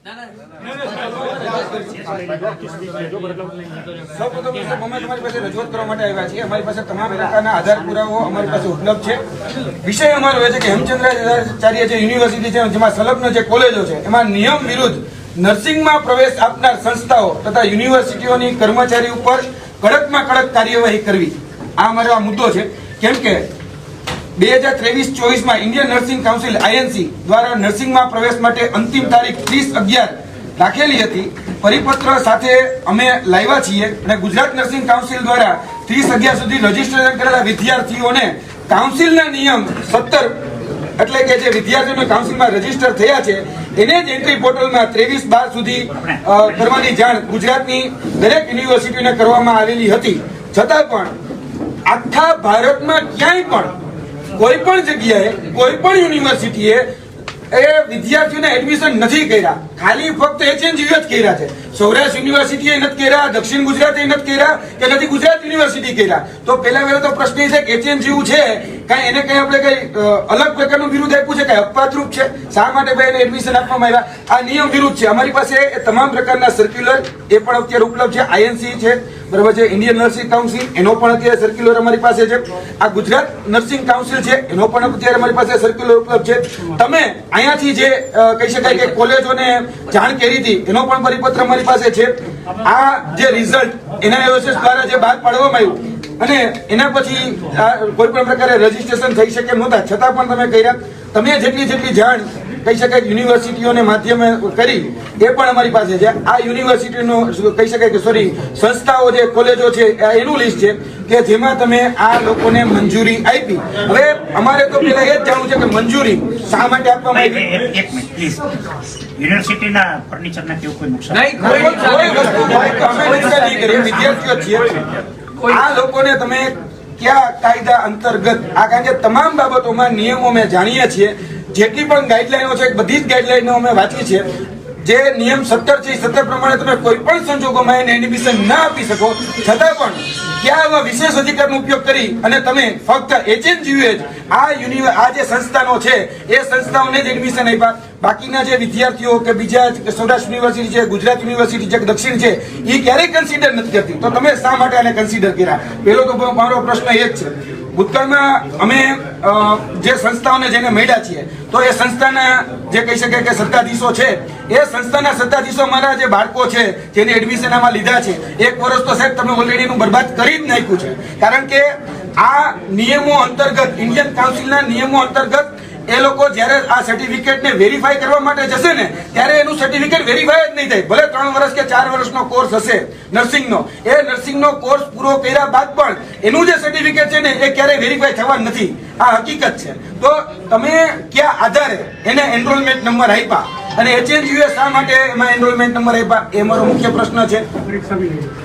તમારી પાસે રજૂઆત કરવા માટે આવ્યા છીએ. અમારી પાસે તમામ પ્રકારના આધાર પુરાવો અમારી પાસે ઉપલબ્ધ છે. વિષય અમારો એ છે કે હેમચંદ્રાચાર્ય જે યુનિવર્સિટી છે જેમાં સંલગ્ન જે કોલેજો છે એમાં નિયમ વિરુદ્ધ નર્સિંગમાં પ્રવેશ આપનાર સંસ્થાઓ તથા યુનિવર્સિટીઓની કર્મચારી ઉપર કડકમાં કડક કાર્યવાહી કરવી, આ અમારો આ મુદ્દો છે. કેમ કે 2023-24 ઇન્ડિયન નર્સિંગ કાઉન્સિલ INC દ્વારા નર્સિંગમાં પ્રવેશ માટે અંતિમ તારીખ 30/11 રાખેલી હતી. પરિપત્ર સાથે અમે લાવ્યા છીએ અને ગુજરાત નર્સિંગ કાઉન્સિલ દ્વારા 30/11 સુધી રજીસ્ટ્રેશન કરેલા વિદ્યાર્થીઓને કાઉન્સિલના નિયમ 17 એટલે કે જે વિદ્યાર્થીઓને કાઉન્સિલમાં રજીસ્ટર થયા છે એને જ એન્ટ્રી પોર્ટલમાં 23/12 સુધી કરવાની જાણ ગુજરાતની દરેક યુનિવર્સિટીને કરવામાં આવેલી હતી. છતાં પણ આખા ભારતમાં ક્યાંય પણ કોઈ પણ જગ્યાએ કોઈ પણ યુનિવર્સિટીએ એ વિદ્યાર્થીઓને એડમિશન નથી કર્યા. ખાલી ફક્ત HNGU જ કર્યા છે. સૌરાષ્ટ્ર યુનિવર્સિટીએ નથી કર્યા, દક્ષિણ ગુજરાતે નથી કર્યા કે નથી ગુજરાત યુનિવર્સિટી કર્યા. તો પહેલા તો પ્રશ્ન એ છે કે HNGU છે કાંઈ એને કઈ આપણે કઈ અલગ પ્રકારનું વિરુદ્ધ આપ્યું છે, કઈ અપવાદરૂપ છે? શા માટે ભાઈ એને એડમિશન આપવામાં આવ્યા? આ નિયમ વિરુદ્ધ છે. અમારી પાસે તમામ પ્રકારના સર્ક્યુલર એ પણ અત્યારે ઉપલબ્ધ છે. INC છે, બરાબર છે, ઇન્ડિયન નર્સિંગ કાઉન્સિલ એનો પણ અત્યારે સર્ક્યુલર અમારી પાસે છે. આ ગુજરાત નર્સિંગ કાઉન્સિલ છે એનો પણ અત્યારે અમારી પાસે સર્ક્યુલર ઉપલબ્ધ છે. તમે અહીંયાથી જે કહી શકાય કે કોલેજોને જાણ કરી હતી એનો પણ પરિપત્ર અમારી પાસે છે. આ જે રિઝલ્ટ NIOSS દ્વારા જે બહાર પાડવામાં આવ્યું અને એના પછી કોઈ પણ પ્રકારે રજીસ્ટ્રેશન થઈ શકે નહોતા, છતાં પણ તમે કર્યા. તમે જેટલી જાણ કહી શકાય યુનિવર્સિટીઓને માધ્યમે કરી એ પણ અમારી પાસે છે. આ યુનિવર્સિટીનો કહી શકાય કે સંસ્થાઓ જે કોલેજો છે એનું લિસ્ટ છે કે જેમાં તમે આ લોકોને મંજૂરી આપી. હવે અમારે તો પેલા એ જ જાણવું છે કે મંજૂરી શા માટે આપવામાં આવી? એક મિનિટ પ્લીઝ. યુનિવર્સિટીના ફર્નિચરના કેવું કોઈ નુકસાન નહીં, કોઈ વસ્તુ અમે નુકસાન નહીં કરીએ, વિદ્યાર્થીઓ છીએ. આ લોકોને તમે કયા કાયદા અંતર્ગત આ, કારણ કે તમામ બાબતોમાં નિયમો અમે જાણીએ છીએ. જેટલી પણ ગાઈડલાઈનો છે બધી જ ગાઈડલાઈનો અમે વાંચી છે. જે નિયમ 17 છે 17 પ્રમાણે તમે કોઈ પણ સંજોગોમાં એને એડમિશન ના આપી શકો, છતાં પણ ક્યાં આવા વિશેષ અધિકારનો ઉપયોગ કરી અને તમે ફક્ત HNGU જ આ જે સંસ્થાનો છે એ સંસ્થાઓને જ એડમિશન આપ્યા. બાકીના જે વિદ્યાર્થીઓ કે બીજા સૌરાષ્ટ્ર યુનિવર્સિટી છે, ગુજરાત યુનિવર્સિટી છે, દક્ષિણ છે, એ ક્યારેય કન્સિડર નથી કરતી. તો તમે શા માટે આને કન્સિડર કર્યા? પહેલો તો મારો પ્રશ્ન એ જ છે. ભૂતકાળમાં અમે જે સંસ્થાઓને જેને મળ્યા છીએ તો એ સંસ્થાના જે કહી શકાય કે સત્તાધીશો છે એ સંસ્થાના સત્તાધીશો મારા જે બાળકો છે જેને એડમિશન આમાં લીધા છે 1 વર્ષ તો સાહેબ તમે ઓલરેડી એનું બરબાદ કરી જ નાખ્યું છે. કારણ કે આ નિયમો અંતર્ગત, ઇન્ડિયન કાઉન્સિલના નિયમો અંતર્ગત એ લોકો જયારે આ સર્ટિફિકેટને વેરીફાઈ કરવા માટે જશે ને ત્યારે એનું સર્ટિફિકેટ વેરીફાઈ જ નહીં થાય. ભલે 3 વર્ષ કે 4 વર્ષનો કોર્સ હશે નર્સિંગનો, એ નર્સિંગનો કોર્સ પૂરો કર્યા બાદ પણ એનું જે સર્ટિફિકેટ છે ને એ ક્યારેય વેરીફાઈ થવા નથી. આ હકીકત છે. તો તમે કયા આધારે એને એનરોલમેન્ટ નંબર આપ્યા અને HNGU શા માટે એમાં એનરોલમેન્ટ નંબર આપ્યા એ મારો મુખ્ય પ્રશ્ન છે.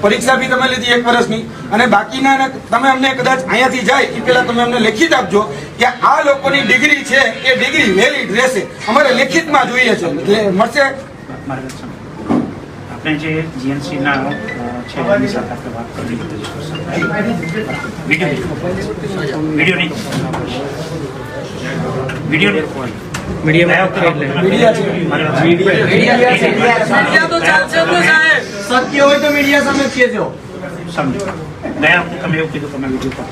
પરીક્ષા બી તમે લીધી 1 વર્ષની અને બાકીના તમે અમને કદાચ અહીંયાથી જાય એ પહેલા તમે અમને લેખિત આપજો કે આ લોકોની ડિગ્રી છે એ ડિગ્રી વેલિડ રહેશે. અમારે લેખિતમાં જોઈએ છે, મળશે. આપણે જે GNC ના છે એની સાથે આપણે વાત કરી મીડિયા તો ચાલશે તો સાહેબ, સત્ય હોય તો મીડિયા સામે કહેજો. સમજો ગયા વખતે તમે એવું કીધું તમે વિડીયો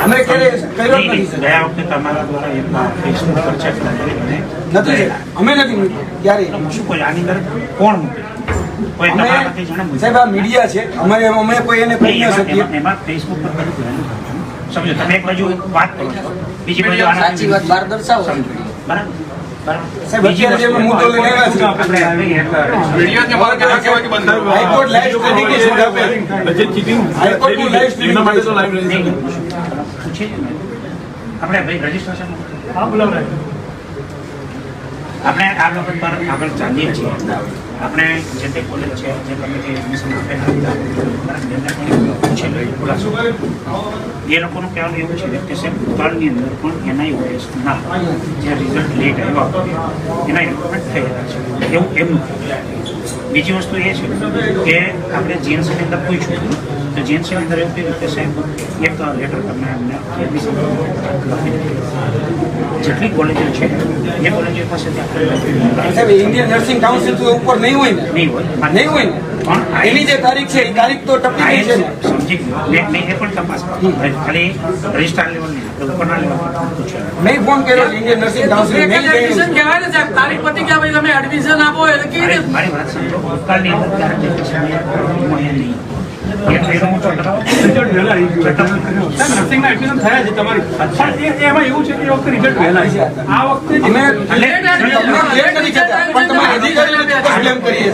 અમે ગયા વખતે તમારા દ્વારા એક ફેસબુક પર ચર્ચા કરી નથી, અમે નથી ક્યારે શું કોઈ આની અંદર કોણ મૂકે? કોઈ તમારામાંથી જણાવ્યું સાહેબ? આ મીડિયા છે, અમે કોઈ એને કહી ન શકીએ. એમાં ફેસબુક પર બધું સમજો. તમે એક બાજુ વાત કરો છો, બીજી બાજુ સાચી વાત બહાર દર્શાવો. બરાબર સાહેબ અત્યારે જે મુદ્દો લઈને આવ્યા છે હાઈકોર્ટ લાઈવ સ્ટ્રીમિંગ ની સુવિધા આપે. હાઈકોર્ટનું લાઈવ સ્ટ્રીમિંગ માટે તો લાઈવ આપણે ભાઈ રજીસ્ટ્રેશન આપણે આ વખત પર આગળ ચાલીએ છીએ. આપણે જે તે કોલેજ છે જે તમે જે એડમિશન આપેલા એ લોકોનું કહેવાનું એવું છે કે સાહેબ ભૂતકાળની અંદર પણ NIOS ના જે રિઝલ્ટ લેટ આવ્યા એના ઇમ્પ્રુવમેન્ટ થયેલા છે એવું એમનું. બીજી વસ્તુ એ છે કે આપણે GNCની અંદર પૂછ્યું તો GNCની અંદર એવું કહ્યું કે સાહેબ એક લેટર તમને અમને એડમિશન જેટલી કોલેજો છે એ કોલેજો પાસેથી સાહેબ ઇન્ડિયન નર્સિંગ કાઉન્સિલ તો ઉપર નહીં હોય ને નહીં હોય નહીં હોય ને પણ એની જે તારીખ છે એ તારીખ તો ટપી ગઈ છે ને સમજી ગયો મેં એ પણ તપાસ ખાલી રજિસ્ટ્રાર લેવલની ઉપરના લેવલ પૂછ્યું મેં ફોન કર્યો છે ઇન્ડિયન નર્સિંગ કાઉન્સિલ મેં એડમિશન કહેવાય ને સાહેબ તારીખ પતી ગયા પછી તમે એડમિશન આપો એટલે કેવી રીતે મારી વાત સમજો ભૂતકાળની અંદર ત્યારે નહીં નર્સિંગના એડમિશન થયા છે તમારી પણ એમાં એવું છે કે એ વખતે રિઝલ્ટ વહેલા છે આ વખતે અમે તમને ક્લિયર કરી શકતા પણ તમારા અધિકારીઓને ચોક્કસ બ્લેમ કરીએ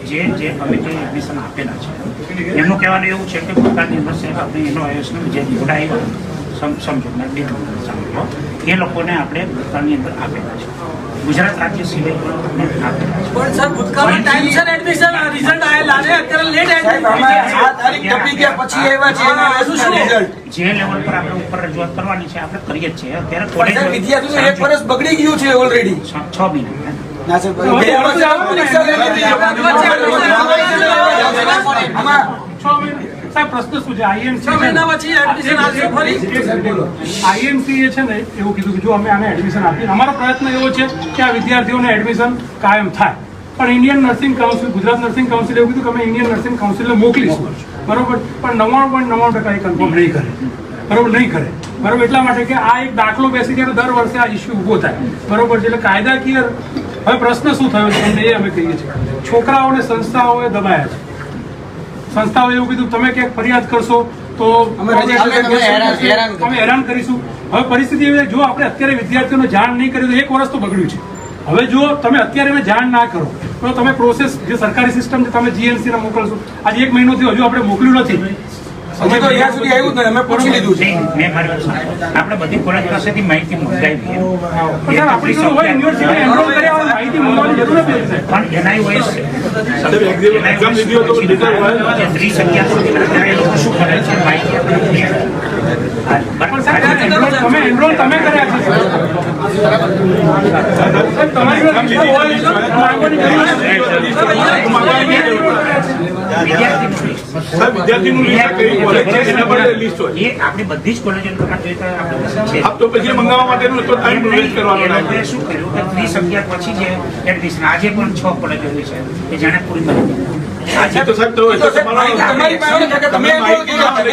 છીએ જે અમે જે એડમિશન આપેલા છે એમનું કહેવાનું એવું છે કે ભૂતકાળની અંદર સાહેબ આપણે એનો આયોજન જે મોટા આવ્યા સમજો એ લોકોને આપણે ભૂતકાળની અંદર આપેલા છે ગુજરાત રાજ્ય સિવાય આપેલા છે પણ સર ભૂતકાળમાં ટાઈમસર એડમિશન રિઝલ્ટ આયેલા ને અત્યારે લેટ સાહેબ અમારે આ તારીખ ટપી ગયા પછી આવ્યા છે એના રિઝલ્ટ જે લેવલ પર આપણે ઉપર રજૂઆત કરવાની છે આપણે કરીએ જ છીએ અત્યારે પણ સાહેબ વિદ્યાર્થીઓનું એક વર્ષ બગડી ગયું છે ઓલરેડી 6 મહિના ના સાહેબ ગયા વર્ષે પરીક્ષા લઈ લીધી આમાં 6 મહિના સાહેબ પ્રશ્ન શું છે આઈએમસી 6 મહિના પછી એડમિશન આપશે ફરી આઈએમસી એ છે ને એવું કીધું કે જો અમે આને એડમિશન આપીએ અમારો પ્રયત્ન એવો છે કે આ વિદ્યાર્થીઓને એડમિશન કાયમ થાય પણ Indian nursing council Gujarat nursing council એવું કીધું કે અમે ઇન્ડિયન નર્સિંગ કાઉન્સિલને મોકલીશું બરોબર પણ 99.99% એ કન્ફર્મ નહીં કરે બરોબર નહીં કરે બરોબર એટલા માટે કે આ એક દાખલો બેસી જાય તો દર વર્ષે આ ઇસ્યુ ઊભો થાય બરોબર છે એટલે કાયદાકીય હવે પ્રશ્ન શું થયો છે તમને એ અમે કહીએ છીએ છોકરાઓને સંસ્થાઓએ દબાયા છે સંસ્થાઓએ એવું કીધું તમે ક્યાંક ફરિયાદ કરશો તો અમે હેરાન કરીશું હવે પરિસ્થિતિ એવી જો આપણે અત્યારે વિદ્યાર્થીઓને જાણ નહીં કરી તો એક વર્ષ તો બગડ્યું છે હવે જો તમે અત્યારે એને જાણ ના કરો તો તમે પ્રોસેસ જે સરકારી સિસ્ટમ છે તમે જીએનસી ને મોકલશો આજે 1 મહિનો થયો હજુ આપણે મોકલ્યું નથી હજી તો અહીંયા સુધી આવ્યું જ નથી અમે પૂછી લીધું છે મેં મારી વાત સાંભળો. આપણે બધી કોલેજ પાસેથી માહિતી મંગાવી પણ આપણી જોડે હોય યુનિવર્સિટી એનરોલ કર્યા હોય માહિતી મંગાવવાની જરૂર નથી સાહેબ. પણ એના હોય જે 30 સુધી એ લોકો શું કરે છે માહિતી આપણે પણ સાહેબ તમે એનરોલ તમે કર્યા છે સાહેબ, તમારી જોડે લિસ્ટ હોય તો માંગવાની જરૂર નથી. એ આપણી બધી જ કોલેજો છે. આપ તો પછી મંગાવવા માટેનું તો ટાઈમ વેસ્ટ કરવાનો આપણે શું કર્યું કે 30 પછી જે એડમિશન આજે પણ 6 કોલેજો છે કે જેને પૂરી માહિતી આજે તો સાહેબ તો તમારી પાસે છે કે તમે એનરોલ કર્યા છે.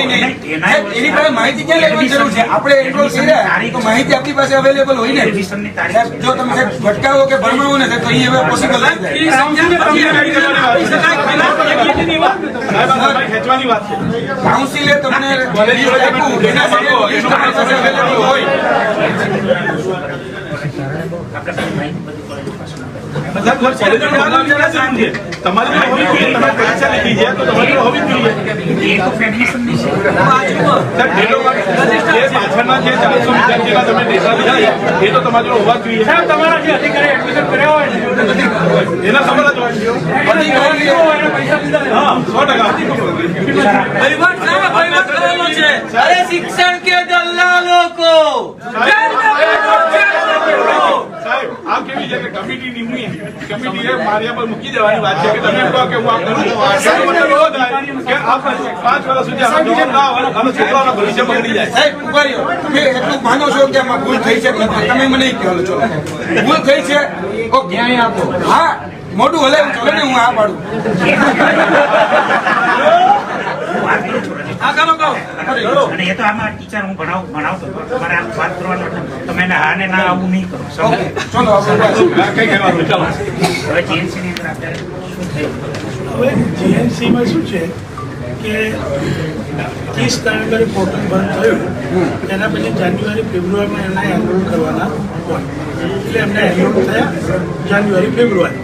નહીં. સાહેબ, એની પાસે માહિતી ક્યાં લેવાની જરૂર છે આપણે એનરોલ કર્યા તો માહિતી આપણી પાસે અવેલેબલ હોય ને એડમિશનની તારીખ સાહેબ, જો તમે સાહેબ ભટકાવો કે ભરમાવો ને તો એ હવે પોસિબલ નહીં થાય. ખેંચવાની વાત છે. કાઉન્સિલે તમને લિસ્ટ આપ્યું, એના માટે લિસ્ટ આપણી પાસે અવેલેબલ હોય. આપણે બધી માહિતી બધી કોલેજો પાસે તમારી જો હોવી જોઈએ, તમે પરીક્ષા લીધી છે તો તમારી જો હોવી જોઈએ. એ તો એડમિશન ની છે. સાહેબ, જે પાછળના જે 400 વિદ્યાર્થીઓના તમે ડેટા લીધા છે, એ તો તમારી જોડે હોવા જ જોઈએ. સાહેબ તમારા જે અધિકારી એડમિશન કર્યા હોય ને એના ખબર જ હોવી જોઈએ. એને પૈસા લીધા છે. હા, 100%. વહીવટ સાહેબ, વહીવટ કરેલો છે. અરે શિક્ષણ કે દલાલો કો સાહેબ, આ કેવી છે કે કમિટી નિમણી, કમિટીએ માર્યા પર મૂકી દેવાની વાત છે કે તમે એમ કહો કે હું આ કરું. સાહેબ, મને એવો થાય કે આ 5 વર્ષ સુધી આપણે જવાબ ના આવે અને છોકરાઓના ભવિષ્ય બગડી જાય. સાહેબ ઉભા રહ્યો. તમે એટલું માનો છો કે આમાં ભૂલ થઈ છે કે નથી? તમે મને કહો ચલો ભૂલ થઈ છે ઓકે ન્યાય આપો. હા મોટું હલાવ્યું ચલો ને હું આ પાડું. આ કરો કહો અને એ તો આમાં ટીચર હું ભણાવતો હતો. મારે આ વાત કરવાનો એટલે તમે એને હા ને ના આવું નહીં કરો. ઓકે સમજો? ચલો આપણે કઈ કહેવાનું ચાલો. હવે જીએનસી ની અંદર અત્યારે શું થયું? હવે જીએનસીમાં શું છે કે 30 નવેમ્બરે પોર્ટલ બંધ થયું એના પછી જાન્યુઆરી ફેબ્રુઆરીમાં એમના એનરોલ કરવાના હોય એટલે એમને એનરોલ થયા જાન્યુઆરી ફેબ્રુઆરી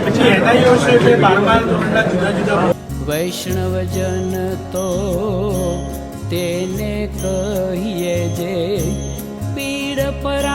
પછી એનઆઈઓ છે એટલે 12 ધોરણના જુદા જુદા વૈષ્ણવજન તો તેને કહીએ જે પીડ પરા